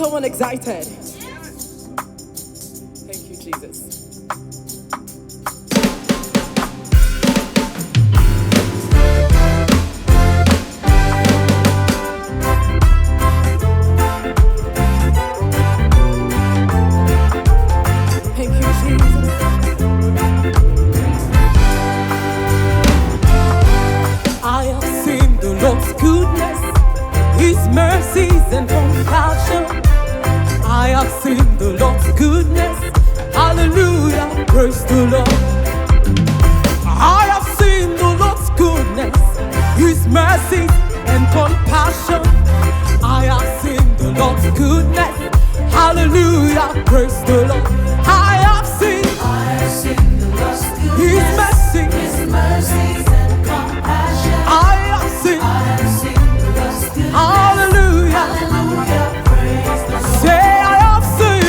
someone excited? Thank you, Jesus. Thank you, Jesus. I have seen the Lord's goodness, His mercies and compassion. I have seen the Lord's goodness. Hallelujah, praise the Lord. I have seen the Lord's goodness, His mercies and compassion. I have seen the Lord's goodness. Hallelujah, praise the Lord. I have seen the Lord's goodness, His mercies and compassion. I have seen the Lord's goodness. Hallelujah, praise the Lord. Say I have seen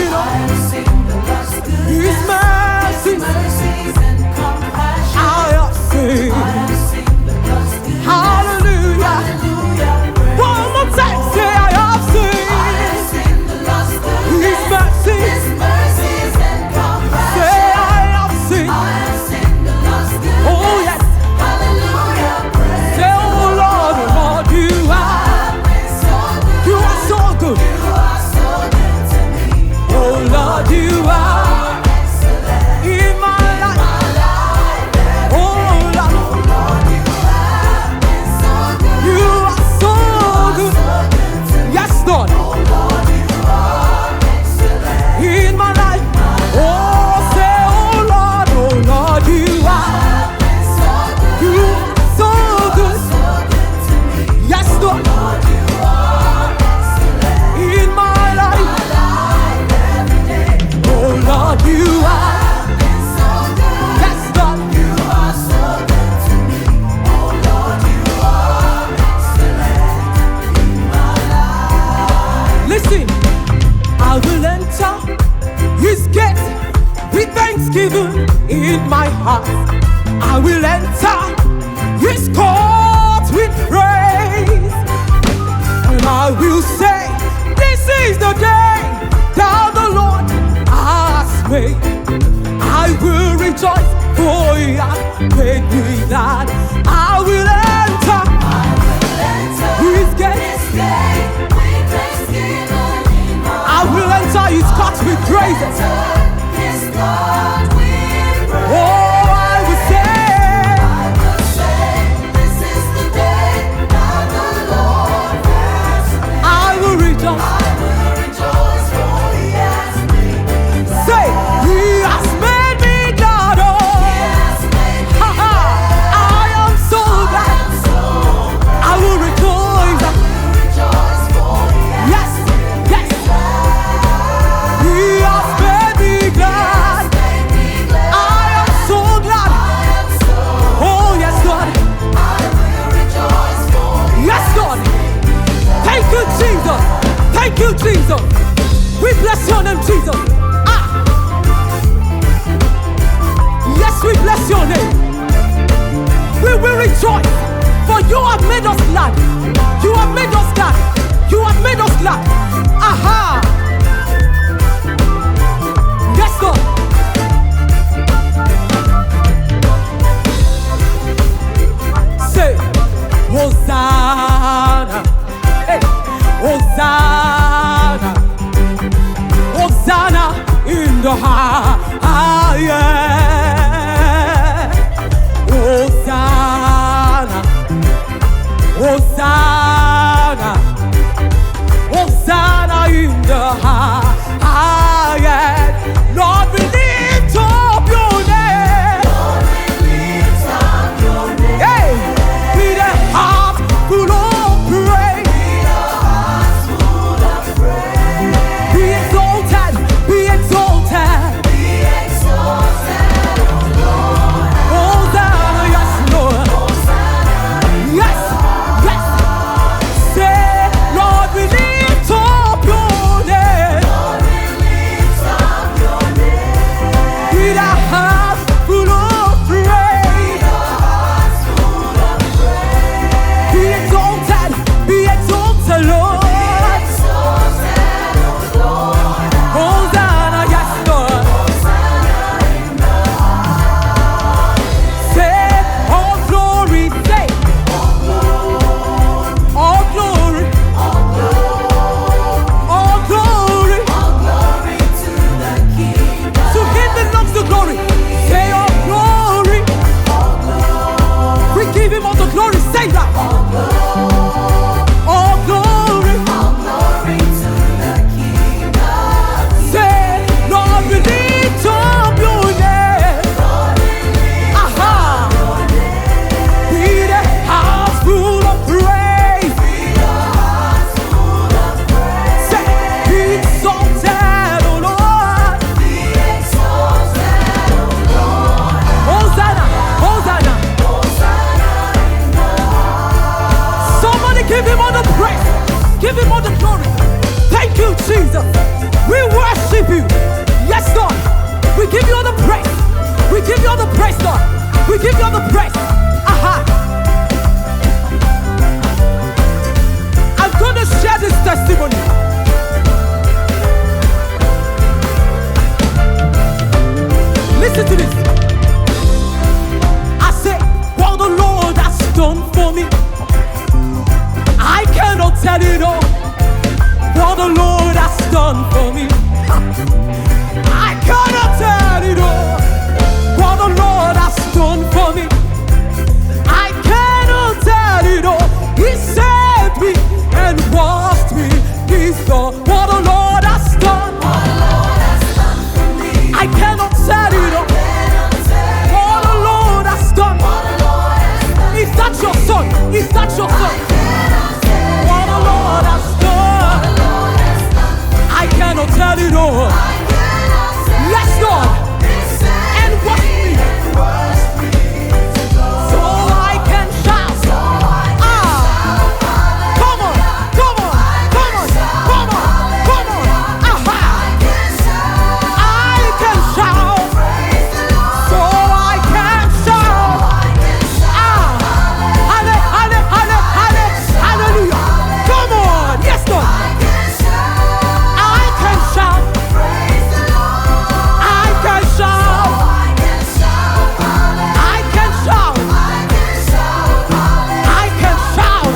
the Lord's goodness, His mercies and compassion. I have seen the Lord's goodness. Hallelujah, one more time. Say I have seen the Lord's goodness, His mercies and compassion. Say I have seen the Lord's goodness. Oh yes, hallelujah, praise. Say oh Lord, Lord, you have been so good. You are so good. You are so good to me. Oh Lord, you are excellent in my life. Oh Lord, you have been so good. You are so good. Yes, Lord. Oh Lord, you are excellent in my life. Oh, say oh Lord, you have been so good. You are so good. Yes, Lord. You are excellent in my life. Oh Lord, you have been so good. Yes, Lord. You are so good to me. Oh Lord, you are excellent in my life. Listen, I will enter His gates with thanksgiving in my heart. I will enter His courts with praise. And I will say, this is the day that the Lord has made. I will rejoice, for He has made me glad. I will enter His gates. I will enter His courts with praises. Oh, I will say, this is the day that the Lord has made. I will rejoice, for He has made me glad. Say, He has made me glad. Oh, He has made me glad. I am so glad. I will rejoice, for He has made me glad. He has made me glad. I am so glad. Oh yes, Lord. Yes, Lord. Thank you, Jesus. Thank you, Jesus. We bless your name, Jesus. Yes, we bless your name. We will rejoice, for you have made us glad. You have made us glad. You have made us glad. Aha. Yes, Lord. Say, Hosanna, hey, Hosanna, Hosanna in the highest. Hosanna, Hosanna, Hosanna in the highest. Lord, we lift up your name. Lord, we lift up your name. Hey, with a heart full of praise. With a heart full of praise. Be exalted, be exalted. Be exalted, oh Lord. Hosanna, yes, Lord. Hosanna, yes, yes. Say, Lord, we lift up your name. Jesus. We worship you. Yes, Lord. We give you all the praise. We give you all the praise, Lord. We give you all the praise. Aha. I'm going to share this testimony. Listen to this. I say, what the Lord has done for me, I cannot tell it all. What the Lord has done for me, I cannot tell it all. What the Lord has done for me, I cannot tell it all. He saved me and washed me. He's done what the Lord has done. I cannot tell it all. What the Lord has done. Is that your son? Is that your son? What the Lord has done. I cannot tell it all. Yes, Lord. And wash me. So I can shout. Come on, come on, come on, come on, come on. Aha. I can shout. So I can shout. Hallelujah. Come on. Yes, Lord. I can shout. I can shout. I can shout. I can shout.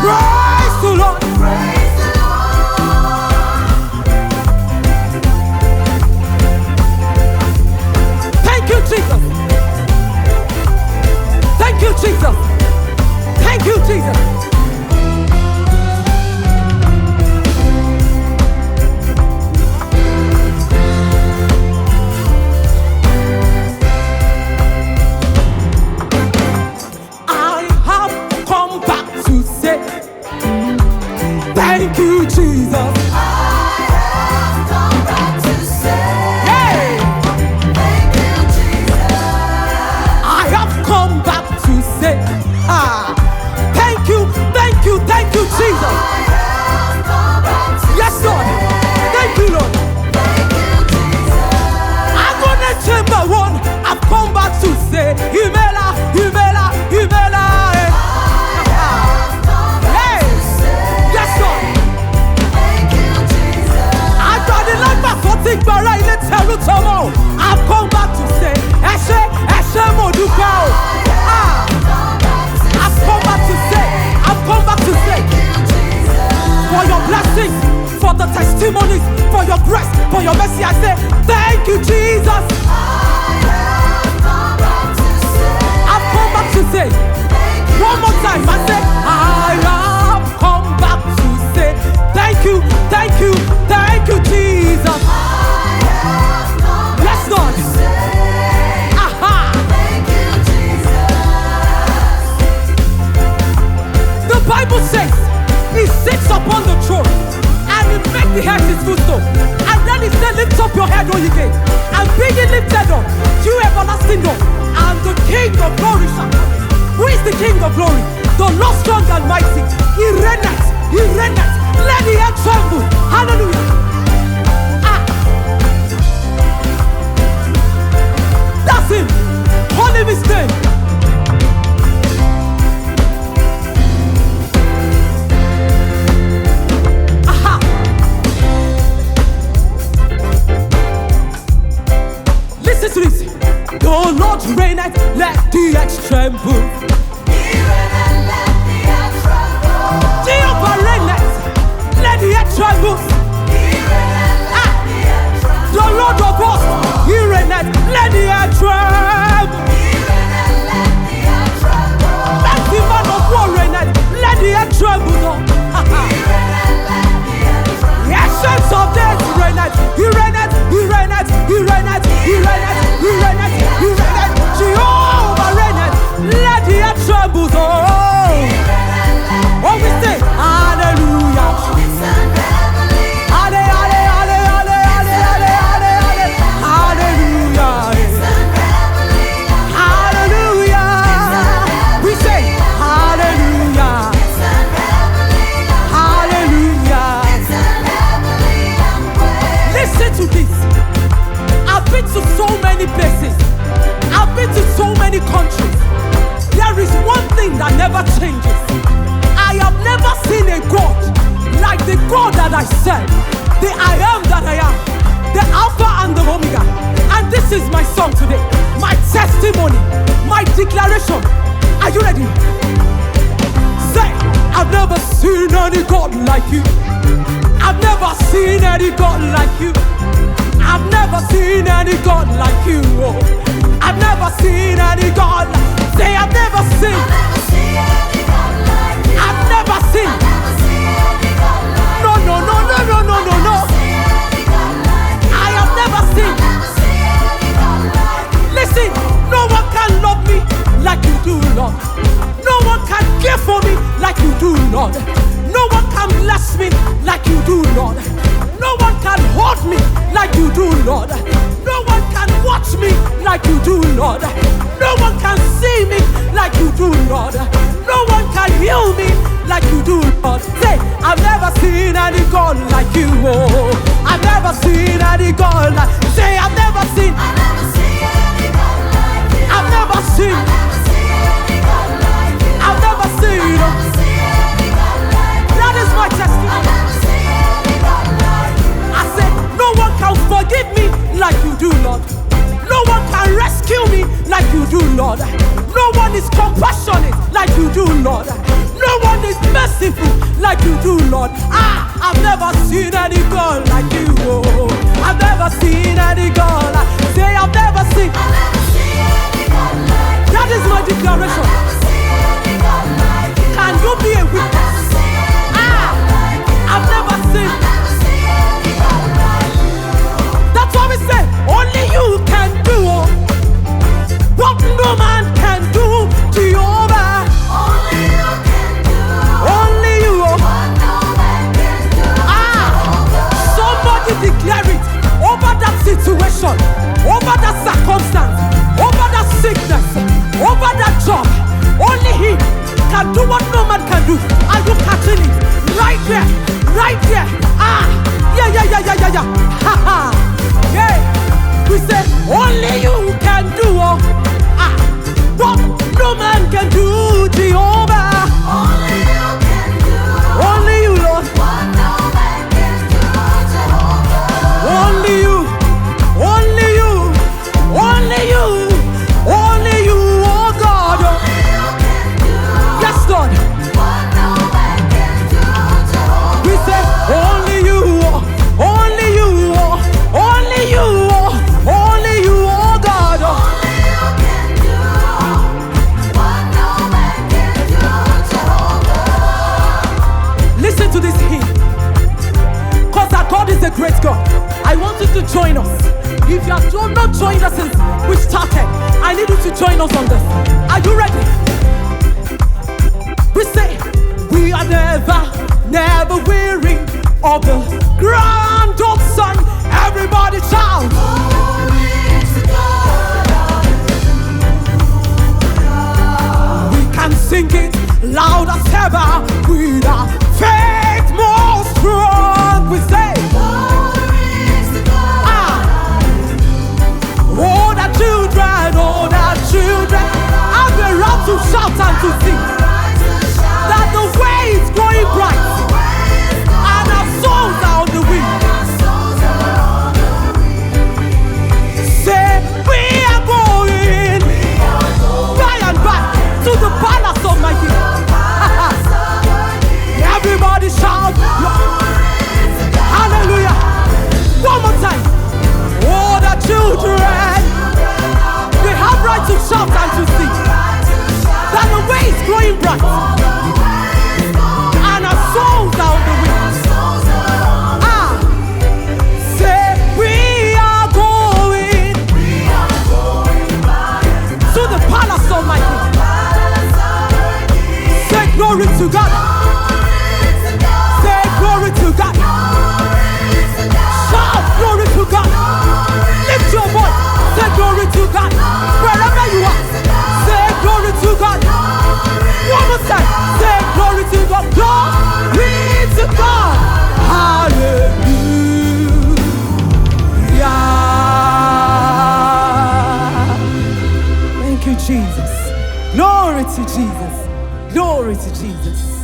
Praise the Lord. Thank you, Jesus. Thank you, Jesus. Thank you, Jesus. I have come back to say, thank you, Jesus. Hey! I have come back to say, thank you, thank you, thank you, Jesus. Yes, Lord. Thank you, Lord. I'm gonna chamber one. I've come back to say, Humela, Humela, Humela. Hey, yes, Lord. I've got the life back for things, but right let's tell you tomorrow. I've come back to say, Eshe Modukao. I've come back to say, I've come back to say, for your blessings, for the testimonies, for your grace, for your mercy, I say, thank you, Jesus. I've come back to say, one more time, I say, I have come back to say, thank you, thank you, thank you, Jesus. Yes, Lord. Aha. The Bible says he sits upon the throne and he makes the earth his footstool. And then he said, lift up your head, O ye gates, and be ye lifted up, you everlasting door, and the King of glory shall come. Who is the King of glory? The Lord strong and mighty. He reigneth, he reigneth. Let the earth tremble. Hallelujah. That's him. Call him his name. Aha. Listen to this. The Lord reigneth, let the earth tremble. Jehovah reigneth, let the earth tremble. The Lord of hosts, he reigneth, let the earth tremble. Let the man of war reigneth, let the earth tremble. The essence of days reigneth, he reigneth, he reigneth, he reigneth, he reigneth, he reigneth, he reigneth. Jehovah reigneth, let the earth God that I serve, the I am that I am, the Alpha and the Omega. And this is my song today, my testimony, my declaration. Are you ready? Say, I've never seen any God like you. I've never seen any God like you. I've never seen any God like you. Oh, I've never seen any God like. Say, I've never seen. I've never seen. No, no, no, no, no, no, no, no. I have never seen. Listen, no one can love me like you do, Lord. No one can care for me like you do, Lord. No one can bless me like you do, Lord. No one can hold me like you do, Lord. No one can watch me like you do, Lord. No one can see me like you do, Lord. No one can heal me like you do, Lord. Say, I've never seen any God like you. Oh, I've never seen any God like. Say, I've never seen. I've never seen. I've never seen. That is my testimony. I said, no one can forgive me like you do, Lord. No one can rescue me like you do, Lord. No one is compassionate like you do, Lord. No one is merciful like you do, Lord. I've never seen any God like you. Oh, I've never seen any God like. Say, I've never seen. That is my declaration. Can you be a witness? I've never seen. That's what we say. Only you can do what no man can do. Jehovah. Only you can do. Only you. What no man can do. Somebody declare it over that situation, over that circumstance, over that sickness, over that job. Only He can do what no man can do. Are you catching it? Right there, right there. Yeah. Ha ha. Yeah. We say only you can do what no man can do, Jehovah. Only you can do. Only you, Lord. What no man can do, Jehovah. Only you. Only you. Only you. Only you, oh God. Only you can do. Yes, Lord. What no man can do, Jehovah. We say only you. Only you. Only you. Only you, oh God. Only you can do what no man can do, Jehovah. Listen to this hymn, because our God is a great God. I want you to join us. If you have not joined us since we started, I need you to join us on this. Are you ready? We say, we are never weary of the grand old sun. Everybody shout. Glory to God. We can sing it loud as ever with our faith more strong. We say, glory to God. Oh, the children have the right to shout and to sing. That the way is going bright and our souls are on the wing. Say, we are going by and by to the palace of my King. Everybody shout, hallelujah. One more time. Oh, the children, they have right to shout and to sing. That the way is growing bright and our souls are on the wing. Say, we are going to the palace of my King. Say glory to God. Say glory to God. Shout glory to God. Lift your voice. Say glory to God. Wherever you are, say glory to God. One more time. Say glory to God. Glory to God. Hallelujah. Thank you, Jesus. Glory to Jesus. Glory to Jesus.